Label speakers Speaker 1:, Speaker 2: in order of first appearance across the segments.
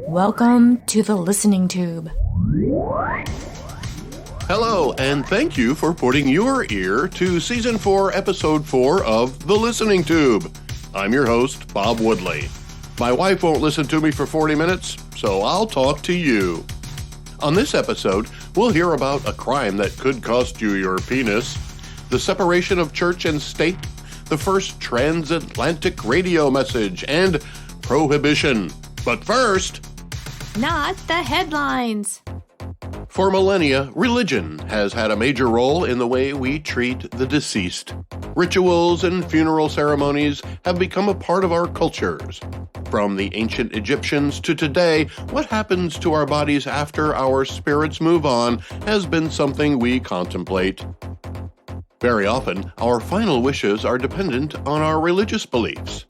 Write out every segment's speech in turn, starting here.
Speaker 1: Welcome to the Listening Tube.
Speaker 2: Hello, and thank you for putting your ear to Season 4, Episode 4 of The Listening Tube. I'm your host, Bob Woodley. My wife won't listen to me for 40 minutes, so I'll talk to you. On this episode, we'll hear about a crime that could cost you your penis, the separation of church and state, the first transatlantic radio message, and prohibition. But first...
Speaker 1: Not the headlines.
Speaker 2: For millennia, religion has had a major role in the way we treat the deceased. Rituals and funeral ceremonies have become a part of our cultures. From the ancient Egyptians to today, what happens to our bodies after our spirits move on has been something we contemplate. Very often, our final wishes are dependent on our religious beliefs.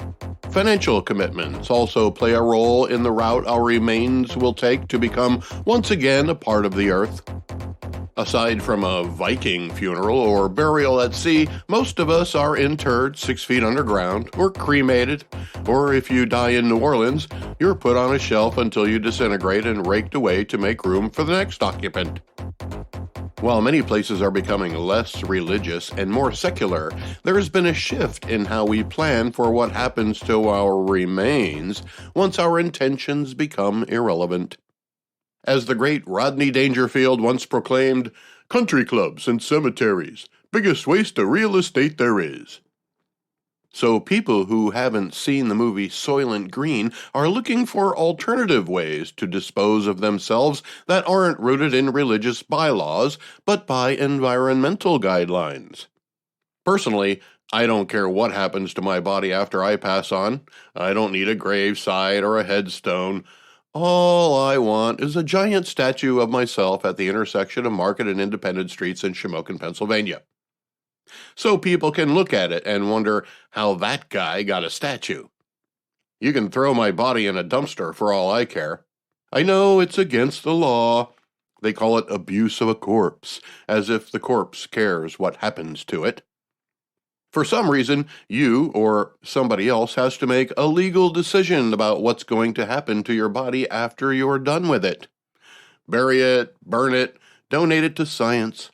Speaker 2: Financial commitments also play a role in the route our remains will take to become once again a part of the earth. Aside from a Viking funeral or burial at sea, most of us are interred 6 feet underground or cremated, or if you die in New Orleans, you're put on a shelf until you disintegrate and raked away to make room for the next occupant. While many places are becoming less religious and more secular, there has been a shift in how we plan for what happens to our remains once our intentions become irrelevant. As the great Rodney Dangerfield once proclaimed, "Country clubs and cemeteries, biggest waste of real estate there is." So people who haven't seen the movie Soylent Green are looking for alternative ways to dispose of themselves that aren't rooted in religious bylaws, but by environmental guidelines. Personally, I don't care what happens to my body after I pass on. I don't need a gravesite or a headstone. All I want is a giant statue of myself at the intersection of Market and Independent Streets in Shamokin, Pennsylvania. So people can look at it and wonder how that guy got a statue. You can throw my body in a dumpster for all I care. I know it's against the law. They call it abuse of a corpse, as if the corpse cares what happens to it. For some reason, you or somebody else has to make a legal decision about what's going to happen to your body after you're done with it. Bury it, burn it, donate it to science.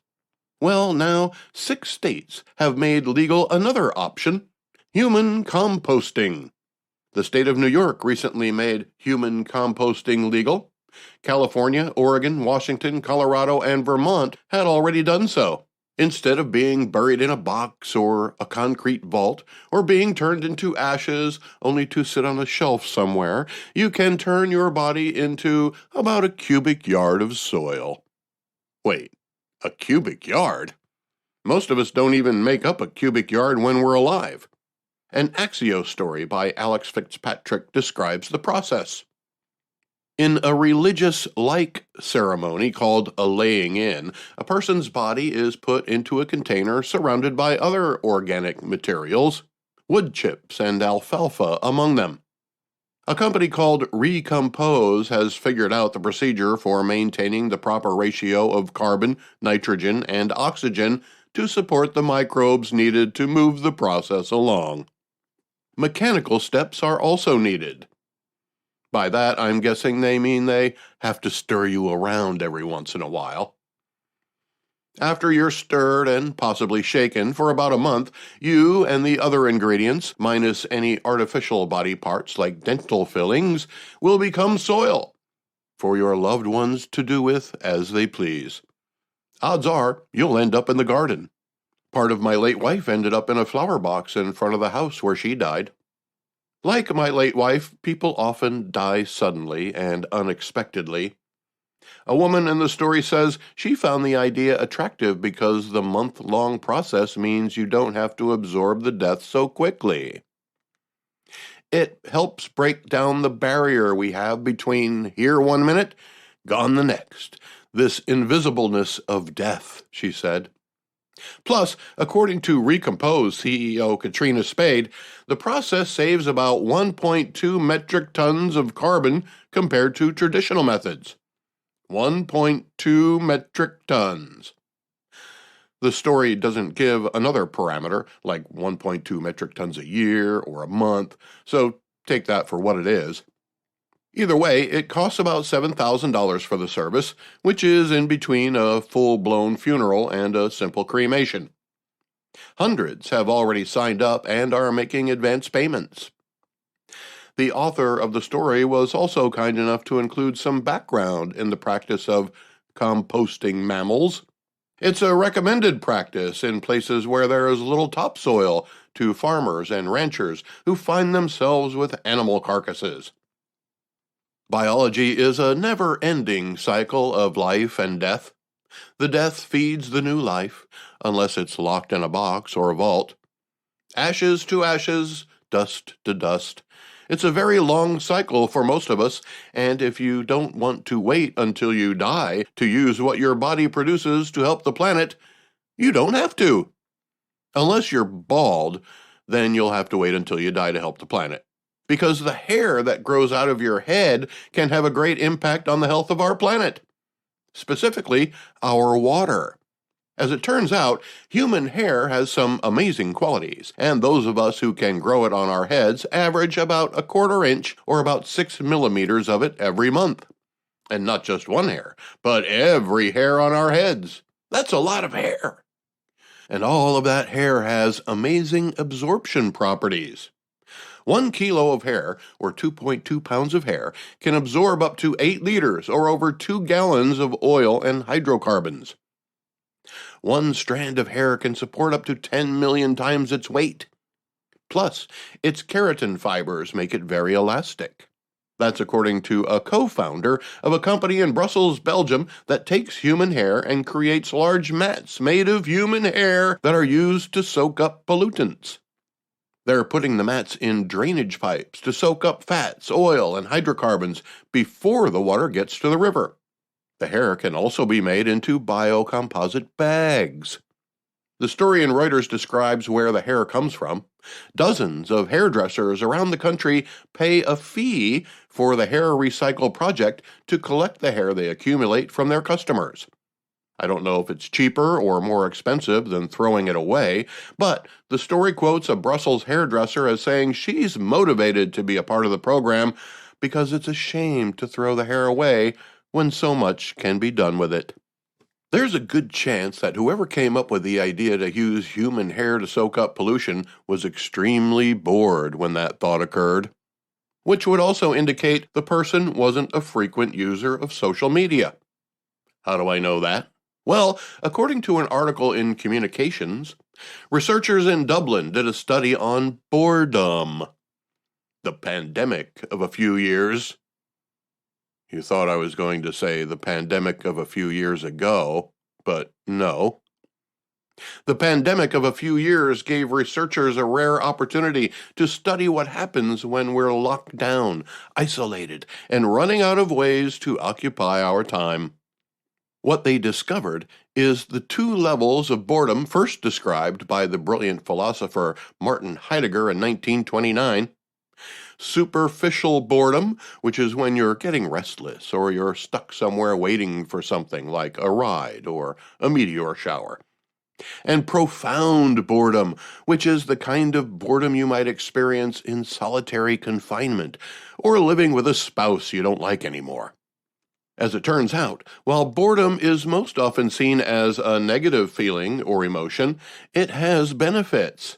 Speaker 2: Well, now 6 states have made legal another option, human composting. The state of New York recently made human composting legal. California, Oregon, Washington, Colorado, and Vermont had already done so. Instead of being buried in a box or a concrete vault, or being turned into ashes only to sit on a shelf somewhere, you can turn your body into about a cubic yard of soil. Wait. A cubic yard? Most of us don't even make up a cubic yard when we're alive. An Axios story by Alex Fitzpatrick describes the process. In a religious-like ceremony called a laying in, a person's body is put into a container surrounded by other organic materials, wood chips and alfalfa among them. A company called Recompose has figured out the procedure for maintaining the proper ratio of carbon, nitrogen, and oxygen to support the microbes needed to move the process along. Mechanical steps are also needed. By that, I'm guessing they mean they have to stir you around every once in a while. After you're stirred and possibly shaken for about a month, you and the other ingredients, minus any artificial body parts like dental fillings, will become soil for your loved ones to do with as they please. Odds are you'll end up in the garden. Part of my late wife ended up in a flower box in front of the house where she died. Like my late wife, people often die suddenly and unexpectedly. A woman in the story says she found the idea attractive because the month-long process means you don't have to absorb the death so quickly. It helps break down the barrier we have between here 1 minute, gone the next. This invisibleness of death, she said. Plus, according to Recompose CEO Katrina Spade, the process saves about 1.2 metric tons of carbon compared to traditional methods. 1.2 metric tons. The story doesn't give another parameter, like 1.2 metric tons a year or a month, so take that for what it is. Either way, it costs about $7,000 for the service, which is in between a full-blown funeral and a simple cremation. Hundreds have already signed up and are making advance payments. The author of the story was also kind enough to include some background in the practice of composting mammals. It's a recommended practice in places where there is little topsoil to farmers and ranchers who find themselves with animal carcasses. Biology is a never-ending cycle of life and death. The death feeds the new life, unless it's locked in a box or a vault. Ashes to ashes, dust to dust. It's a very long cycle for most of us, and if you don't want to wait until you die to use what your body produces to help the planet, you don't have to. Unless you're bald, then you'll have to wait until you die to help the planet. Because the hair that grows out of your head can have a great impact on the health of our planet, specifically our water. As it turns out, human hair has some amazing qualities, and those of us who can grow it on our heads average about 1/4 inch or about 6 millimeters of it every month. And not just one hair, but every hair on our heads. That's a lot of hair. And all of that hair has amazing absorption properties. 1 kilo of hair, or 2.2 pounds of hair, can absorb up to 8 liters, or over 2 gallons of oil and hydrocarbons. 1 strand of hair can support up to 10 million times its weight. Plus, its keratin fibers make it very elastic. That's according to a co-founder of a company in Brussels, Belgium, that takes human hair and creates large mats made of human hair that are used to soak up pollutants. They're putting the mats in drainage pipes to soak up fats, oil, and hydrocarbons before the water gets to the river. The hair can also be made into biocomposite bags. The story in Reuters describes where the hair comes from. Dozens of hairdressers around the country pay a fee for the hair recycle project to collect the hair they accumulate from their customers. I don't know if it's cheaper or more expensive than throwing it away, but the story quotes a Brussels hairdresser as saying she's motivated to be a part of the program because it's a shame to throw the hair away when so much can be done with it. There's a good chance that whoever came up with the idea to use human hair to soak up pollution was extremely bored when that thought occurred, which would also indicate the person wasn't a frequent user of social media. How do I know that? Well, according to an article in Communications, researchers in Dublin did a study on boredom. The pandemic of a few years. You thought I was going to say the pandemic of a few years ago, but no. The pandemic of a few years gave researchers a rare opportunity to study what happens when we're locked down, isolated, and running out of ways to occupy our time. What they discovered is the 2 levels of boredom first described by the brilliant philosopher Martin Heidegger in 1929. Superficial boredom, which is when you're getting restless or you're stuck somewhere waiting for something like a ride or a meteor shower. And profound boredom, which is the kind of boredom you might experience in solitary confinement or living with a spouse you don't like anymore. As it turns out, while boredom is most often seen as a negative feeling or emotion, it has benefits.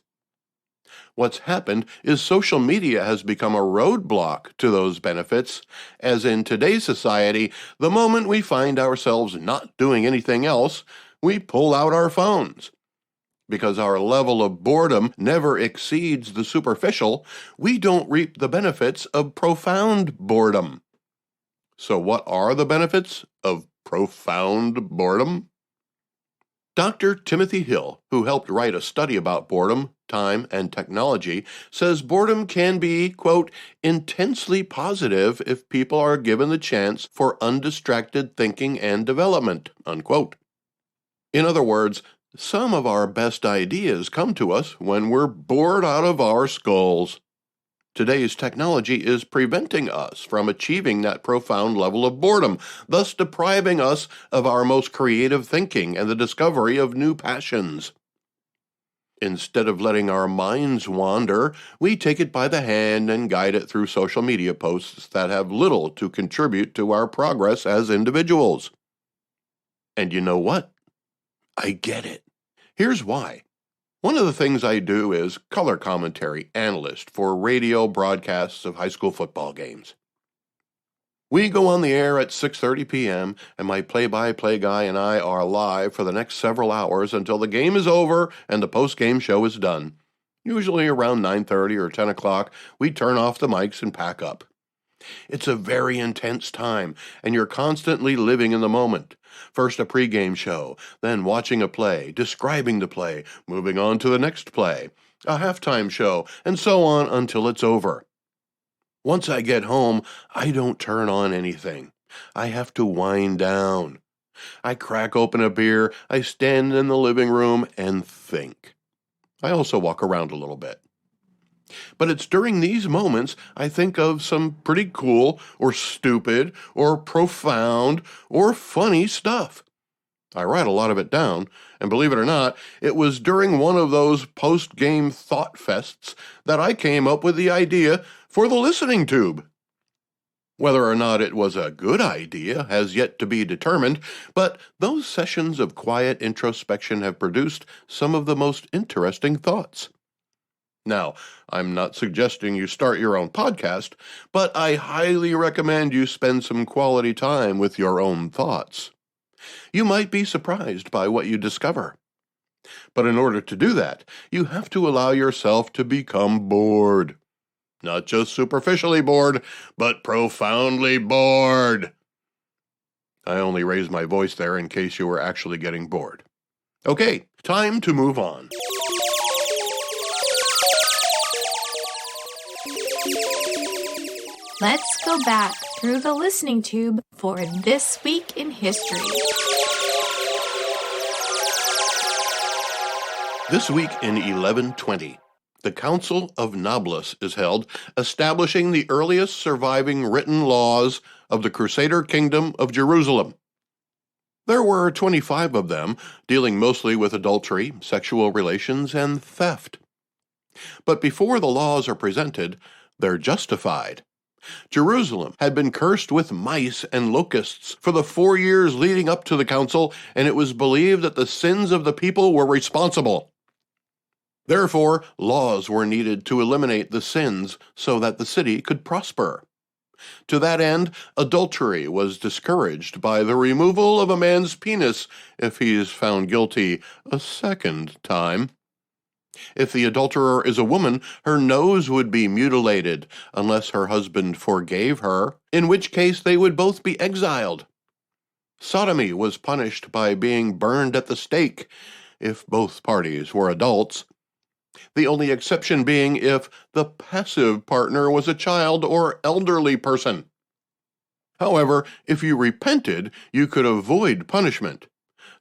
Speaker 2: What's happened is social media has become a roadblock to those benefits, as in today's society, the moment we find ourselves not doing anything else, we pull out our phones. Because our level of boredom never exceeds the superficial, we don't reap the benefits of profound boredom. So what are the benefits of profound boredom? Dr. Timothy Hill, who helped write a study about boredom, time, and technology, says boredom can be, quote, intensely positive if people are given the chance for undistracted thinking and development, unquote. In other words, some of our best ideas come to us when we're bored out of our skulls. Today's technology is preventing us from achieving that profound level of boredom, thus depriving us of our most creative thinking and the discovery of new passions. Instead of letting our minds wander, we take it by the hand and guide it through social media posts that have little to contribute to our progress as individuals. And you know what? I get it. Here's why. One of the things I do is color commentary analyst for radio broadcasts of high school football games. We go on the air at 6:30 p.m., and my play-by-play guy and I are live for the next several hours until the game is over and the post-game show is done. Usually around 9:30 or 10 o'clock, we turn off the mics and pack up. It's a very intense time, and you're constantly living in the moment. First a pregame show, then watching a play, describing the play, moving on to the next play, a halftime show, and so on until it's over. Once I get home, I don't turn on anything. I have to wind down. I crack open a beer, I stand in the living room and think. I also walk around a little bit. But it's during these moments I think of some pretty cool or stupid or profound or funny stuff. I write a lot of it down, and believe it or not, it was during one of those post-game thought fests that I came up with the idea for the listening tube. Whether or not it was a good idea has yet to be determined, but those sessions of quiet introspection have produced some of the most interesting thoughts. Now, I'm not suggesting you start your own podcast, but I highly recommend you spend some quality time with your own thoughts. You might be surprised by what you discover. But in order to do that, you have to allow yourself to become bored. Not just superficially bored, but profoundly bored. I only raised my voice there in case you were actually getting bored. Okay, time to move on.
Speaker 1: Let's go back through the listening tube for This Week in History.
Speaker 2: This week in 1120, the Council of Nablus is held, establishing the earliest surviving written laws of the Crusader Kingdom of Jerusalem. There were 25 of them, dealing mostly with adultery, sexual relations, and theft. But before the laws are presented, they're justified. Jerusalem had been cursed with mice and locusts for the 4 years leading up to the council, and it was believed that the sins of the people were responsible. Therefore, laws were needed to eliminate the sins so that the city could prosper. To that end, adultery was discouraged by the removal of a man's penis if he is found guilty a second time. If the adulterer is a woman, her nose would be mutilated unless her husband forgave her, in which case they would both be exiled. Sodomy was punished by being burned at the stake if both parties were adults. The only exception being if the passive partner was a child or elderly person. However, if you repented, you could avoid punishment.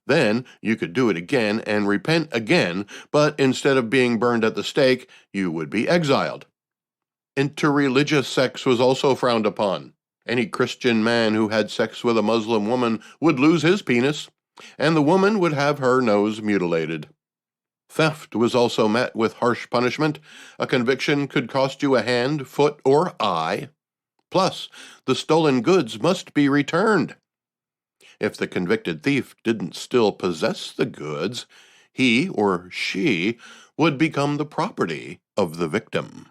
Speaker 2: Then you could do it again and repent again, but instead of being burned at the stake, you would be exiled. Interreligious sex was also frowned upon. Any Christian man who had sex with a Muslim woman would lose his penis, and the woman would have her nose mutilated. Theft was also met with harsh punishment. A conviction could cost you a hand, foot, or eye. Plus, the stolen goods must be returned. If the convicted thief didn't still possess the goods, he or she would become the property of the victim.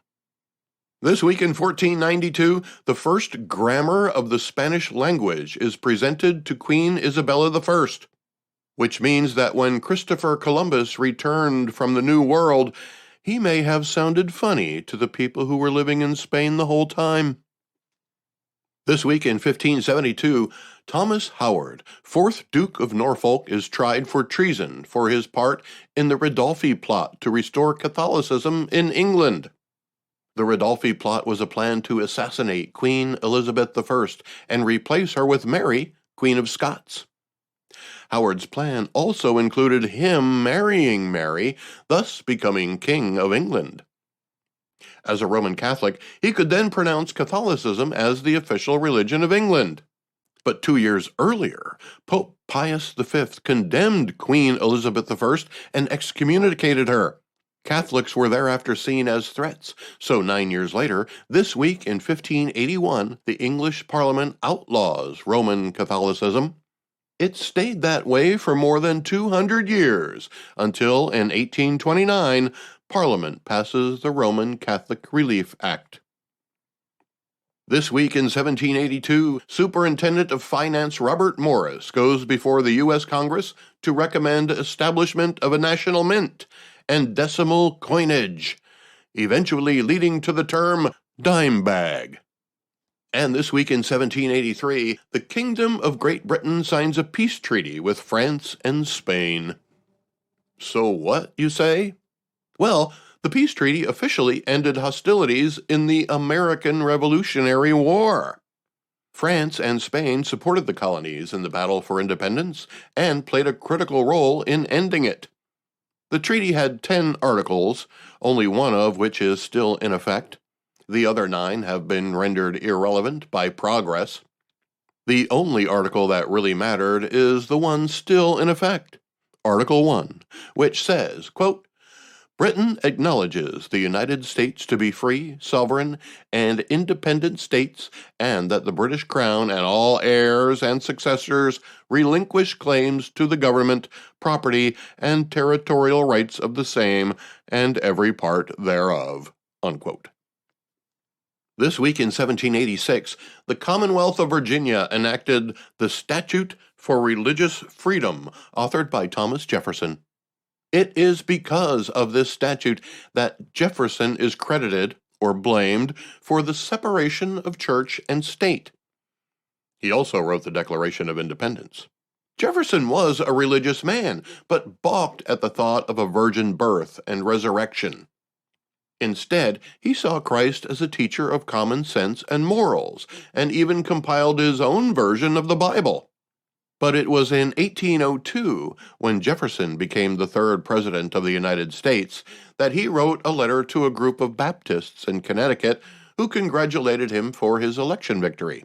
Speaker 2: This week in 1492, the first grammar of the Spanish language is presented to Queen Isabella I, which means that when Christopher Columbus returned from the New World, he may have sounded funny to the people who were living in Spain the whole time. This week in 1572, Thomas Howard, 4th Duke of Norfolk, is tried for treason for his part in the Ridolfi Plot to restore Catholicism in England. The Ridolfi Plot was a plan to assassinate Queen Elizabeth I and replace her with Mary, Queen of Scots. Howard's plan also included him marrying Mary, thus becoming King of England. As a Roman Catholic, he could then pronounce Catholicism as the official religion of England. But 2 years earlier, Pope Pius V condemned Queen Elizabeth I and excommunicated her. Catholics were thereafter seen as threats, so 9 years later, this week in 1581, the English Parliament outlaws Roman Catholicism. It stayed that way for more than 200 years, until in 1829, Parliament passes the Roman Catholic Relief Act. This week in 1782, Superintendent of Finance Robert Morris goes before the U.S. Congress to recommend establishment of a national mint and decimal coinage, eventually leading to the term dime bag. And this week in 1783, the Kingdom of Great Britain signs a peace treaty with France and Spain. So what, you say? Well, the peace treaty officially ended hostilities in the American Revolutionary War. France and Spain supported the colonies in the battle for independence and played a critical role in ending it. The treaty had 10 articles, only one of which is still in effect. The other 9 have been rendered irrelevant by progress. The only article that really mattered is the one still in effect, Article 1, which says, quote, Britain acknowledges the United States to be free, sovereign, and independent states, and that the British Crown and all heirs and successors relinquish claims to the government, property, and territorial rights of the same, and every part thereof. Unquote. This week in 1786, the Commonwealth of Virginia enacted the Statute for Religious Freedom, authored by Thomas Jefferson. It is because of this statute that Jefferson is credited or blamed for the separation of church and state. He also wrote the Declaration of Independence. Jefferson was a religious man, but balked at the thought of a virgin birth and resurrection. Instead, he saw Christ as a teacher of common sense and morals, and even compiled his own version of the Bible. But it was in 1802, when Jefferson became the 3rd President of the United States, that he wrote a letter to a group of Baptists in Connecticut who congratulated him for his election victory.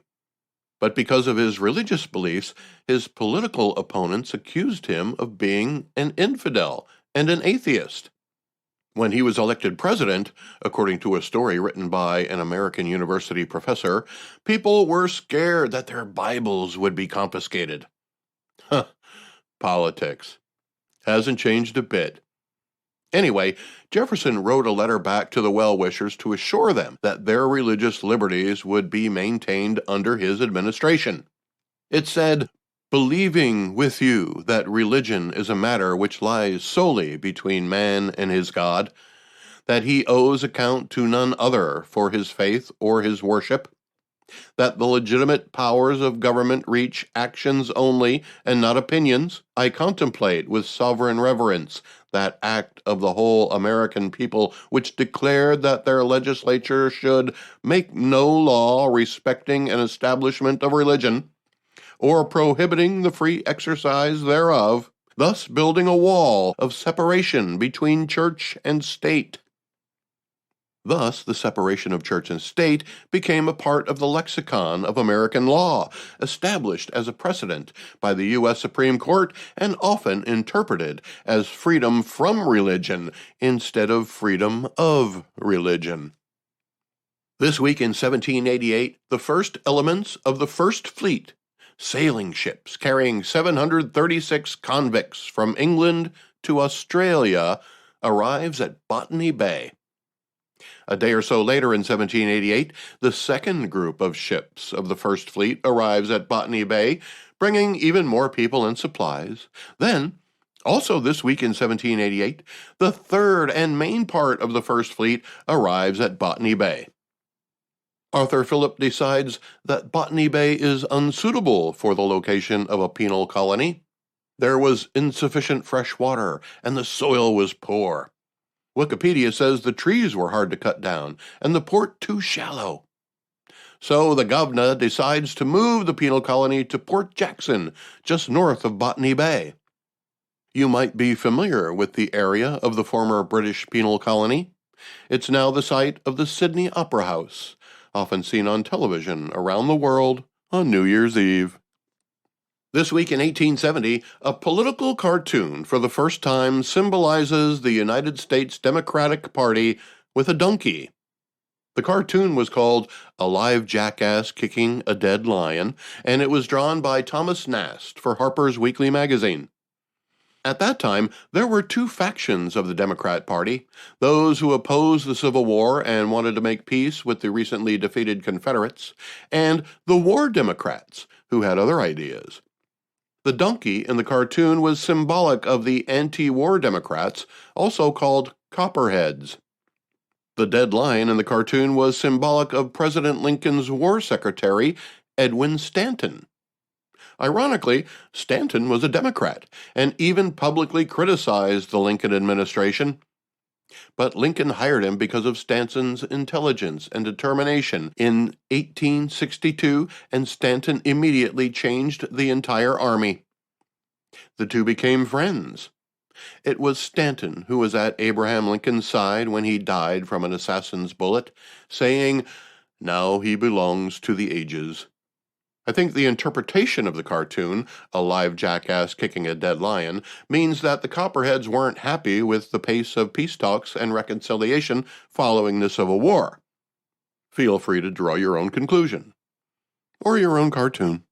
Speaker 2: But because of his religious beliefs, his political opponents accused him of being an infidel and an atheist. When he was elected president, according to a story written by an American university professor, people were scared that their Bibles would be confiscated. Politics. Hasn't changed a bit. Anyway, Jefferson wrote a letter back to the well-wishers to assure them that their religious liberties would be maintained under his administration. It said, believing with you that religion is a matter which lies solely between man and his God, that he owes account to none other for his faith or his worship, that the legitimate powers of government reach actions only and not opinions, I contemplate with sovereign reverence that act of the whole American people which declared that their legislature should make no law respecting an establishment of religion, or prohibiting the free exercise thereof, thus building a wall of separation between church and state. Thus, the separation of church and state became a part of the lexicon of American law, established as a precedent by the U.S. Supreme Court and often interpreted as freedom from religion instead of freedom of religion. This week in 1788, the first elements of the First Fleet, sailing ships carrying 736 convicts from England to Australia, arrives at Botany Bay. A day or so later in 1788, the second group of ships of the First Fleet arrives at Botany Bay, bringing even more people and supplies. Then, also this week in 1788, the third and main part of the First Fleet arrives at Botany Bay. Arthur Phillip decides that Botany Bay is unsuitable for the location of a penal colony. There was insufficient fresh water, and the soil was poor. Wikipedia says the trees were hard to cut down, and the port too shallow. So the governor decides to move the penal colony to Port Jackson, just north of Botany Bay. You might be familiar with the area of the former British penal colony. It's now the site of the Sydney Opera House, often seen on television around the world on New Year's Eve. This week in 1870, a political cartoon for the first time symbolizes the United States Democratic Party with a donkey. The cartoon was called A Live Jackass Kicking a Dead Lion, and it was drawn by Thomas Nast for Harper's Weekly Magazine. At that time, there were two factions of the Democrat Party, those who opposed the Civil War and wanted to make peace with the recently defeated Confederates, and the War Democrats, who had other ideas. The donkey in the cartoon was symbolic of the anti-war Democrats, also called Copperheads. The dead lion in the cartoon was symbolic of President Lincoln's war secretary, Edwin Stanton. Ironically, Stanton was a Democrat and even publicly criticized the Lincoln administration. But Lincoln hired him because of Stanton's intelligence and determination in 1862, and Stanton immediately changed the entire army. The two became friends. It was Stanton who was at Abraham Lincoln's side when he died from an assassin's bullet, saying, "Now he belongs to the ages." I think the interpretation of the cartoon, a live jackass kicking a dead lion, means that the Copperheads weren't happy with the pace of peace talks and reconciliation following the Civil War. Feel free to draw your own conclusion, or your own cartoon.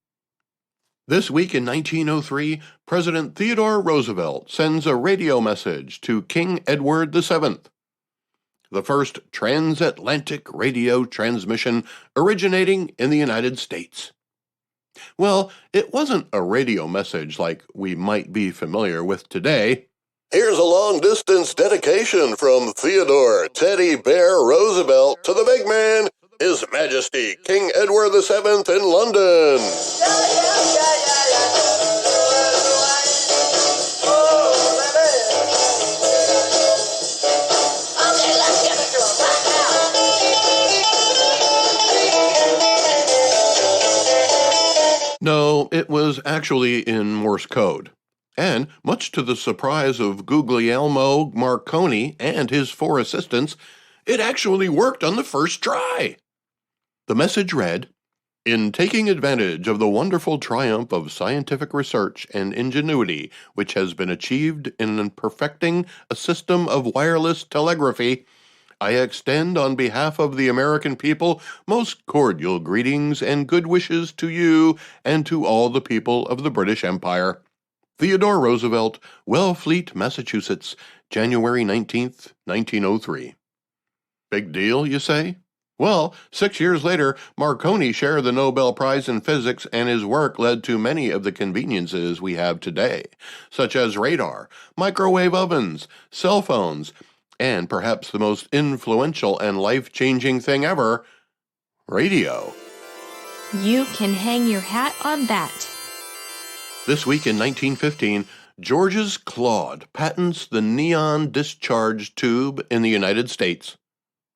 Speaker 2: This week in 1903, President Theodore Roosevelt sends a radio message to King Edward VII, the first transatlantic radio transmission originating in the United States. Well, it wasn't a radio message like we might be familiar with today. Here's a long-distance dedication from Theodore Teddy Bear Roosevelt to the big man, His Majesty King Edward VII in London. No, it was actually in Morse code. And, much to the surprise of Guglielmo Marconi and his 4 assistants, it actually worked on the first try. The message read, "In taking advantage of the wonderful triumph of scientific research and ingenuity which has been achieved in perfecting a system of wireless telegraphy, I extend on behalf of the American people most cordial greetings and good wishes to you and to all the people of the British Empire. Theodore Roosevelt, Wellfleet, Massachusetts, January 19th, 1903. Big deal, you say? Well, 6 years later, Marconi shared the Nobel Prize in Physics, and his work led to many of the conveniences we have today, such as radar, microwave ovens, cell phones, and perhaps the most influential and life-changing thing ever, radio.
Speaker 1: You can hang your hat on that.
Speaker 2: This week in 1915, Georges Claude patents the neon discharge tube in the United States.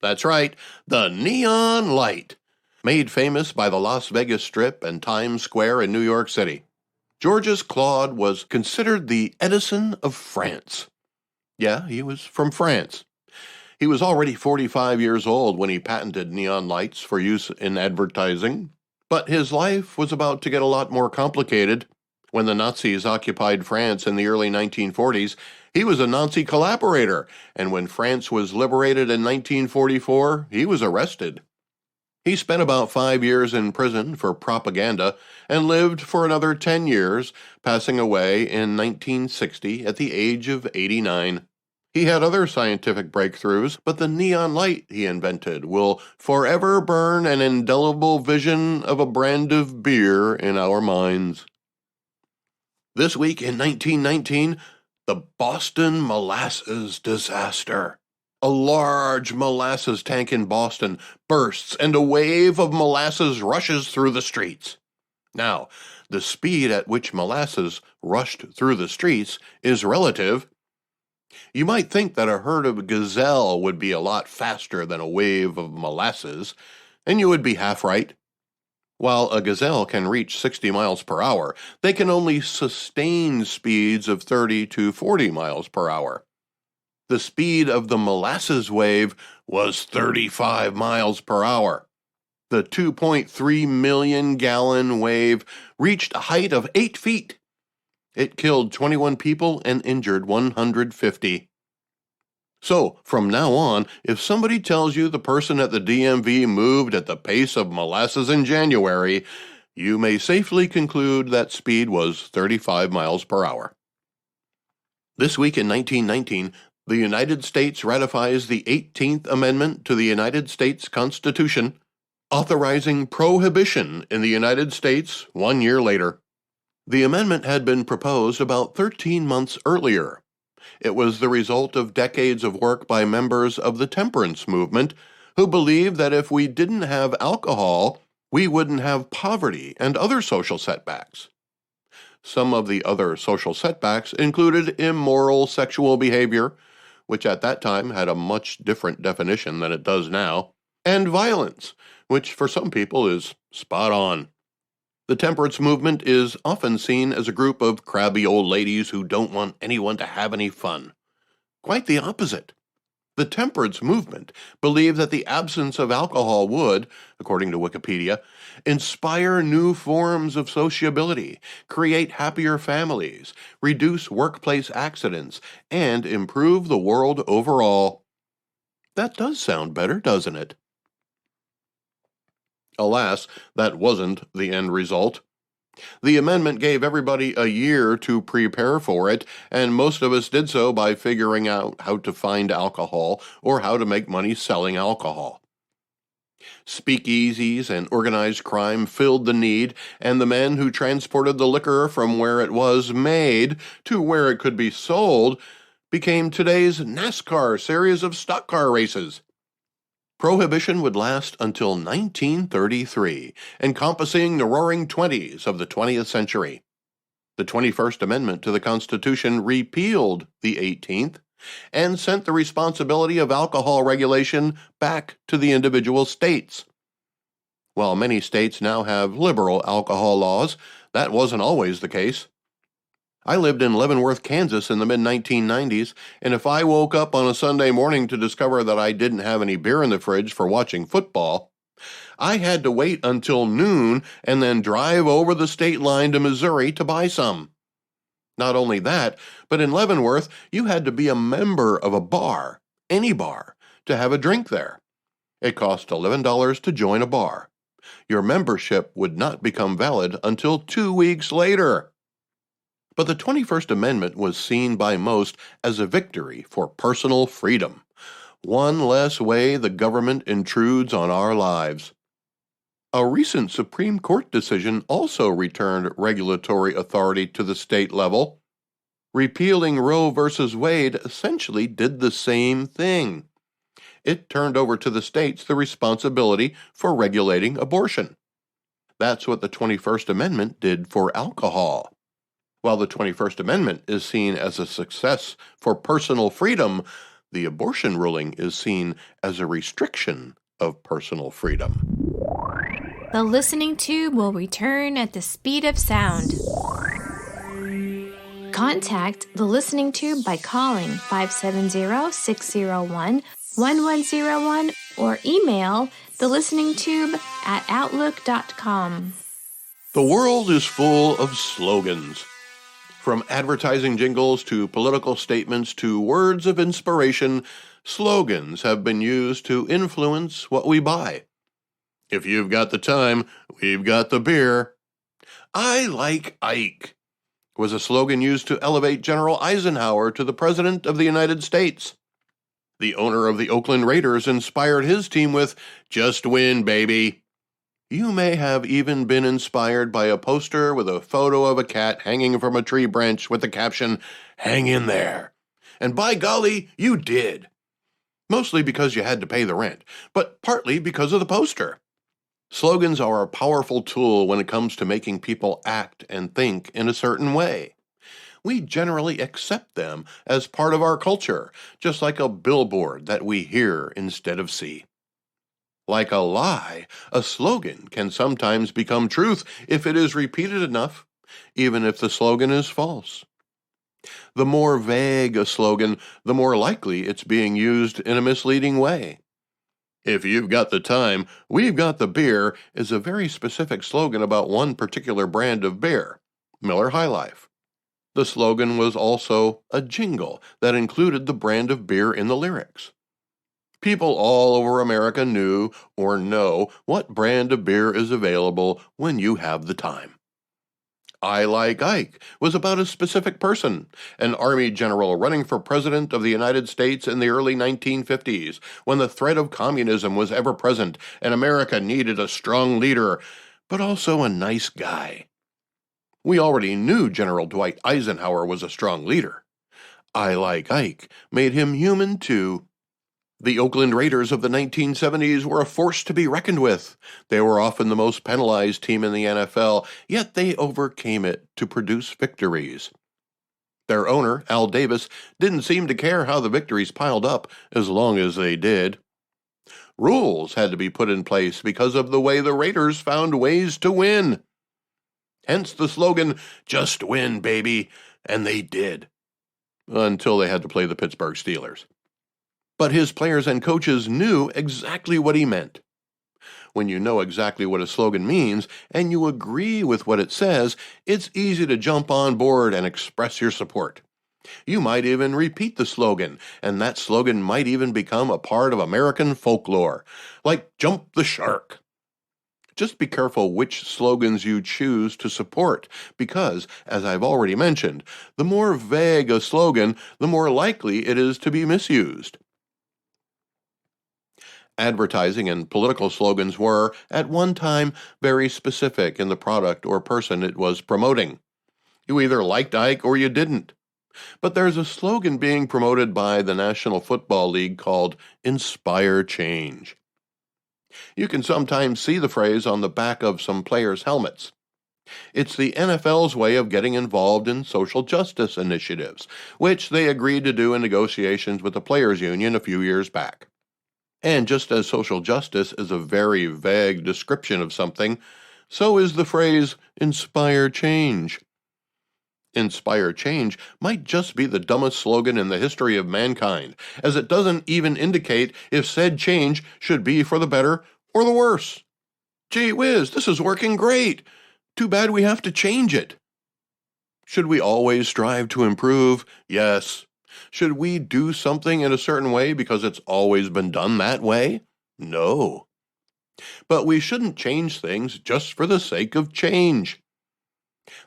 Speaker 2: That's right, the neon light, made famous by the Las Vegas Strip and Times Square in New York City. Georges Claude was considered the Edison of France. Yeah, he was from France. He was already 45 years old when he patented neon lights for use in advertising, but his life was about to get a lot more complicated. When the Nazis occupied France in the early 1940s, he was a Nazi collaborator, and when France was liberated in 1944, he was arrested. He spent about 5 years in prison for propaganda and lived for another 10 years, passing away in 1960 at the age of 89. He had other scientific breakthroughs, but the neon light he invented will forever burn an indelible vision of a brand of beer in our minds. This week in 1919, the Boston molasses disaster. A large molasses tank in Boston bursts and a wave of molasses rushes through the streets. Now, the speed at which molasses rushed through the streets is relative. You might think that a herd of gazelle would be a lot faster than a wave of molasses, and you would be half right. While a gazelle can reach 60 miles per hour, they can only sustain speeds of 30 to 40 miles per hour. The speed of the molasses wave was 35 miles per hour. The 2.3 million gallon wave reached a height of 8 feet. It killed 21 people and injured 150. So, from now on, if somebody tells you the person at the DMV moved at the pace of molasses in January, you may safely conclude that speed was 35 miles per hour. This week in 1919, the United States ratifies the 18th Amendment to the United States Constitution, authorizing prohibition in the United States 1 year later. The amendment had been proposed about 13 months earlier. It was the result of decades of work by members of the temperance movement who believed that if we didn't have alcohol, we wouldn't have poverty and other social setbacks. Some of the other social setbacks included immoral sexual behavior, which at that time had a much different definition than it does now, and violence, which for some people is spot on. The temperance movement is often seen as a group of crabby old ladies who don't want anyone to have any fun. Quite the opposite. The temperance movement believed that the absence of alcohol would, according to Wikipedia, inspire new forms of sociability, create happier families, reduce workplace accidents, and improve the world overall. That does sound better, doesn't it? Alas, that wasn't the end result. The amendment gave everybody a year to prepare for it, and most of us did so by figuring out how to find alcohol or how to make money selling alcohol. Speakeasies and organized crime filled the need, and the men who transported the liquor from where it was made to where it could be sold became today's NASCAR series of stock car races. Prohibition would last until 1933, encompassing the roaring 20s of the 20th century. The 21st Amendment to the Constitution repealed the 18th and sent the responsibility of alcohol regulation back to the individual states. While many states now have liberal alcohol laws, that wasn't always the case. I lived in Leavenworth, Kansas in the mid-1990s, and if I woke up on a Sunday morning to discover that I didn't have any beer in the fridge for watching football, I had to wait until noon and then drive over the state line to Missouri to buy some. Not only that, but in Leavenworth, you had to be a member of a bar, any bar, to have a drink there. It cost $11 to join a bar. Your membership would not become valid until 2 weeks later. But the 21st Amendment was seen by most as a victory for personal freedom, one less way the government intrudes on our lives. A recent Supreme Court decision also returned regulatory authority to the state level. Repealing Roe v. Wade essentially did the same thing. It turned over to the states the responsibility for regulating abortion. That's what the 21st Amendment did for alcohol. While the 21st Amendment is seen as a success for personal freedom, the abortion ruling is seen as a restriction of personal freedom.
Speaker 1: The listening tube will return at the speed of sound. Contact the listening tube by calling 570-601-1101 or email thelisteningtube@outlook.com.
Speaker 2: The world is full of slogans. From advertising jingles to political statements to words of inspiration, slogans have been used to influence what we buy. If you've got the time, we've got the beer. I like Ike was a slogan used to elevate General Eisenhower to the President of the United States. The owner of the Oakland Raiders inspired his team with, "Just win, baby." You may have even been inspired by a poster with a photo of a cat hanging from a tree branch with the caption, "Hang in there." And by golly, you did. Mostly because you had to pay the rent, but partly because of the poster. Slogans are a powerful tool when it comes to making people act and think in a certain way. We generally accept them as part of our culture, just like a billboard that we hear instead of see. Like a lie, a slogan can sometimes become truth if it is repeated enough, even if the slogan is false. The more vague a slogan, the more likely it's being used in a misleading way. If you've got the time, we've got the beer is a very specific slogan about one particular brand of beer, Miller High Life. The slogan was also a jingle that included the brand of beer in the lyrics. People all over America knew or know what brand of beer is available when you have the time. I Like Ike was about a specific person, an Army general running for President of the United States in the early 1950s, when the threat of communism was ever present and America needed a strong leader, but also a nice guy. We already knew General Dwight Eisenhower was a strong leader. I Like Ike made him human too. The Oakland Raiders of the 1970s were a force to be reckoned with. They were often the most penalized team in the NFL, yet they overcame it to produce victories. Their owner, Al Davis, didn't seem to care how the victories piled up as long as they did. Rules had to be put in place because of the way the Raiders found ways to win. Hence the slogan, "Just win, baby," and they did. Until they had to play the Pittsburgh Steelers. But his players and coaches knew exactly what he meant. When you know exactly what a slogan means and you agree with what it says, it's easy to jump on board and express your support. You might even repeat the slogan, and that slogan might even become a part of American folklore, like "Jump the Shark." Just be careful which slogans you choose to support, because, as I've already mentioned, the more vague a slogan, the more likely it is to be misused. Advertising and political slogans were, at one time, very specific in the product or person it was promoting. You either liked Ike or you didn't. But there's a slogan being promoted by the National Football League called "Inspire Change." You can sometimes see the phrase on the back of some players' helmets. It's the NFL's way of getting involved in social justice initiatives, which they agreed to do in negotiations with the Players Union a few years back. And just as social justice is a very vague description of something, so is the phrase "inspire change." Inspire change might just be the dumbest slogan in the history of mankind, as it doesn't even indicate if said change should be for the better or the worse. Gee whiz, this is working great. Too bad we have to change it. Should we always strive to improve? Yes. Should we do something in a certain way because it's always been done that way? No. But we shouldn't change things just for the sake of change.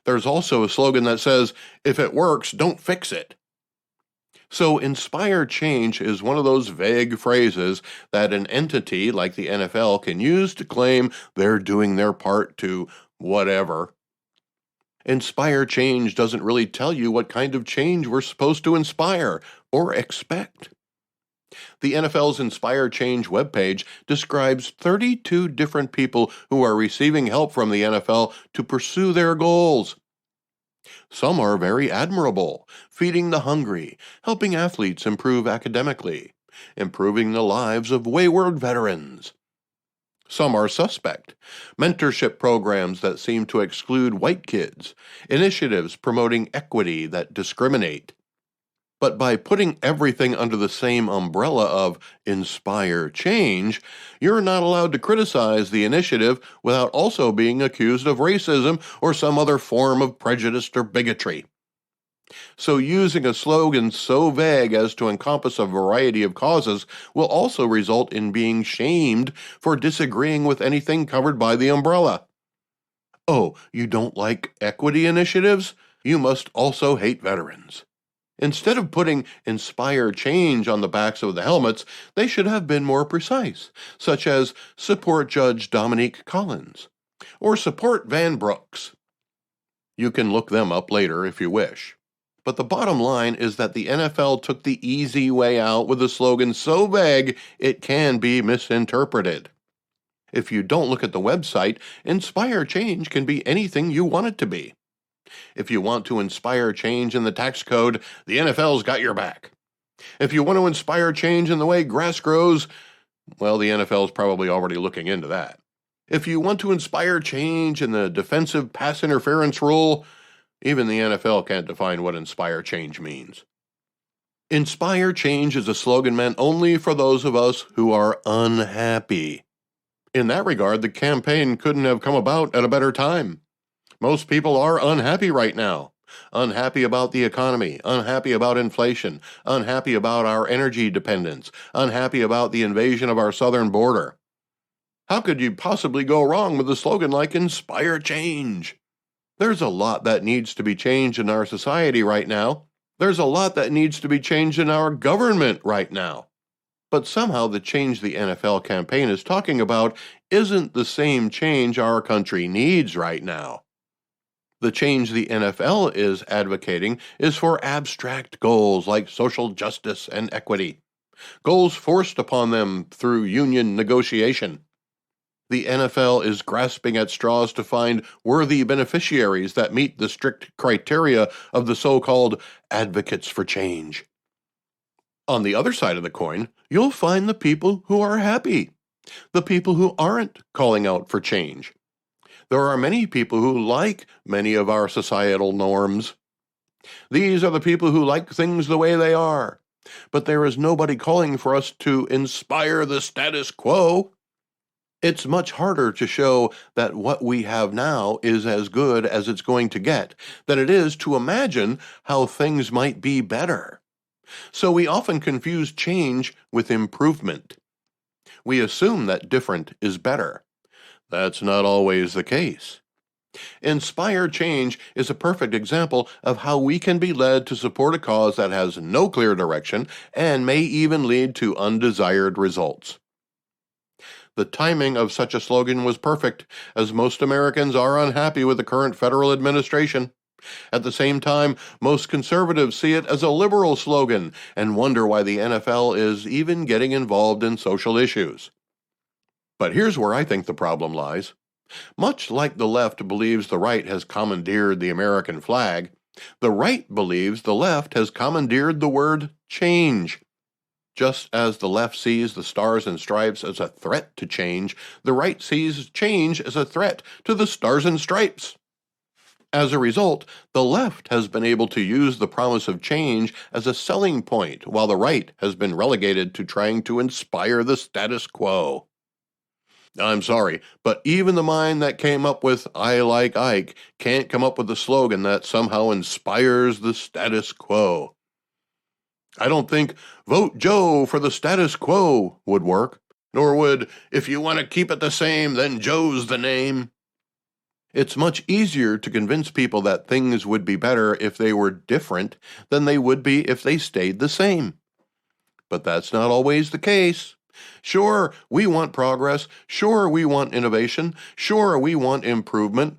Speaker 2: There's also a slogan that says, "If it works, don't fix it." So inspire change is one of those vague phrases that an entity like the NFL can use to claim they're doing their part to whatever. Inspire change doesn't really tell you what kind of change we're supposed to inspire or expect. The NFL's Inspire Change webpage describes 32 different people who are receiving help from the NFL to pursue their goals. Some are very admirable, feeding the hungry, helping athletes improve academically, improving the lives of wayward veterans. Some are suspect, mentorship programs that seem to exclude white kids, initiatives promoting equity that discriminate. But by putting everything under the same umbrella of Inspire Change, you're not allowed to criticize the initiative without also being accused of racism or some other form of prejudice or bigotry. So using a slogan so vague as to encompass a variety of causes will also result in being shamed for disagreeing with anything covered by the umbrella. Oh, you don't like equity initiatives? You must also hate veterans. Instead of putting "Inspire Change" on the backs of the helmets, they should have been more precise, such as "Support Judge Dominique Collins" or "Support Van Brooks." You can look them up later if you wish. But the bottom line is that the NFL took the easy way out with a slogan so vague it can be misinterpreted. If you don't look at the website, Inspire Change can be anything you want it to be. If you want to inspire change in the tax code, the NFL's got your back. If you want to inspire change in the way grass grows, well, the NFL's probably already looking into that. If you want to inspire change in the defensive pass interference rule, even the NFL can't define what inspire change means. Inspire change is a slogan meant only for those of us who are unhappy. In that regard, the campaign couldn't have come about at a better time. Most people are unhappy right now. Unhappy about the economy, unhappy about inflation, unhappy about our energy dependence, unhappy about the invasion of our southern border. How could you possibly go wrong with a slogan like Inspire Change? There's a lot that needs to be changed in our society right now. There's a lot that needs to be changed in our government right now. But somehow the change the NFL campaign is talking about isn't the same change our country needs right now. The change the NFL is advocating is for abstract goals like social justice and equity, goals forced upon them through union negotiation. The NFL is grasping at straws to find worthy beneficiaries that meet the strict criteria of the so-called advocates for change. On the other side of the coin, you'll find the people who are happy, the people who aren't calling out for change. There are many people who like many of our societal norms. These are the people who like things the way they are. But there is nobody calling for us to inspire the status quo. It's much harder to show that what we have now is as good as it's going to get than it is to imagine how things might be better. So we often confuse change with improvement. We assume that different is better. That's not always the case. Inspire Change is a perfect example of how we can be led to support a cause that has no clear direction and may even lead to undesired results. The timing of such a slogan was perfect, as most Americans are unhappy with the current federal administration. At the same time, most conservatives see it as a liberal slogan and wonder why the NFL is even getting involved in social issues. But here's where I think the problem lies. Much like the left believes the right has commandeered the American flag, the right believes the left has commandeered the word change. Just as the left sees the stars and stripes as a threat to change, the right sees change as a threat to the stars and stripes. As a result, the left has been able to use the promise of change as a selling point, while the right has been relegated to trying to inspire the status quo. I'm sorry, but even the mind that came up with "I like Ike" can't come up with a slogan that somehow inspires the status quo. I don't think "Vote Joe for the status quo" would work, nor would "If you want to keep it the same, then Joe's the name." It's much easier to convince people that things would be better if they were different than they would be if they stayed the same. But that's not always the case. Sure, we want progress. Sure, we want innovation. Sure, we want improvement.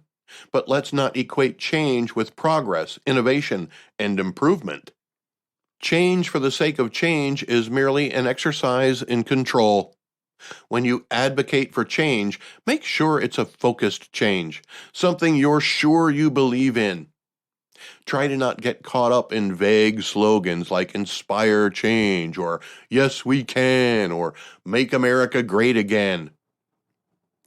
Speaker 2: But let's not equate change with progress, innovation, and improvement. Change for the sake of change is merely an exercise in control. When you advocate for change, make sure it's a focused change, something you're sure you believe in. Try to not get caught up in vague slogans like "Inspire Change" or "Yes, we can" or "Make America Great Again."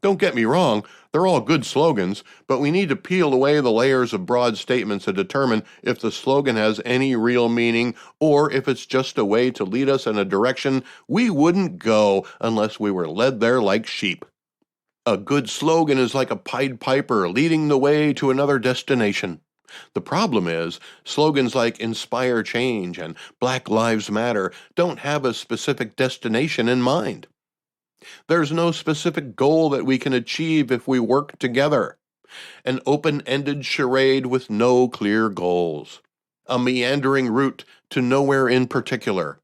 Speaker 2: Don't get me wrong, they're all good slogans, but we need to peel away the layers of broad statements to determine if the slogan has any real meaning or if it's just a way to lead us in a direction we wouldn't go unless we were led there like sheep. A good slogan is like a Pied Piper leading the way to another destination. The problem is, slogans like "Inspire Change" and "Black Lives Matter" don't have a specific destination in mind. There's no specific goal that we can achieve if we work together. An open-ended charade with no clear goals. A meandering route to nowhere in particular.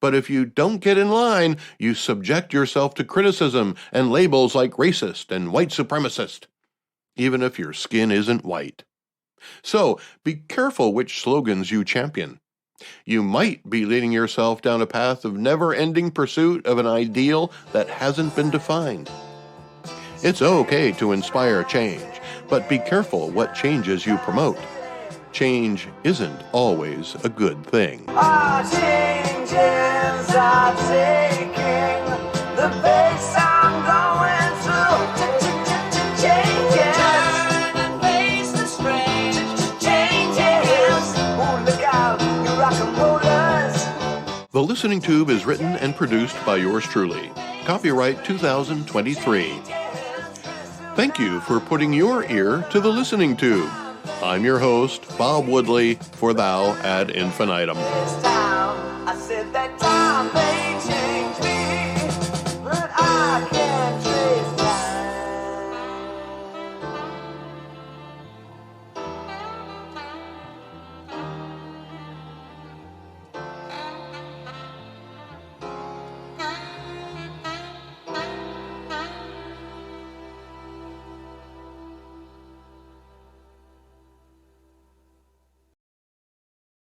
Speaker 2: But if you don't get in line, you subject yourself to criticism and labels like racist and white supremacist, even if your skin isn't white. So, be careful which slogans you champion. You might be leading yourself down a path of never-ending pursuit of an ideal that hasn't been defined. It's okay to inspire change, but be careful what changes you promote. Change isn't always a good thing.
Speaker 3: Our changes are taking the pace I'm going through. Changes. Turn and face the strange changes. Oh, look out, you rock and roller.
Speaker 2: The Listening Tube is written and produced by yours truly. Copyright 2023. Thank you for putting your ear to the Listening Tube. I'm your host, Bob Woodley, for Thou Ad Infinitum.
Speaker 3: This time, I said that time, baby.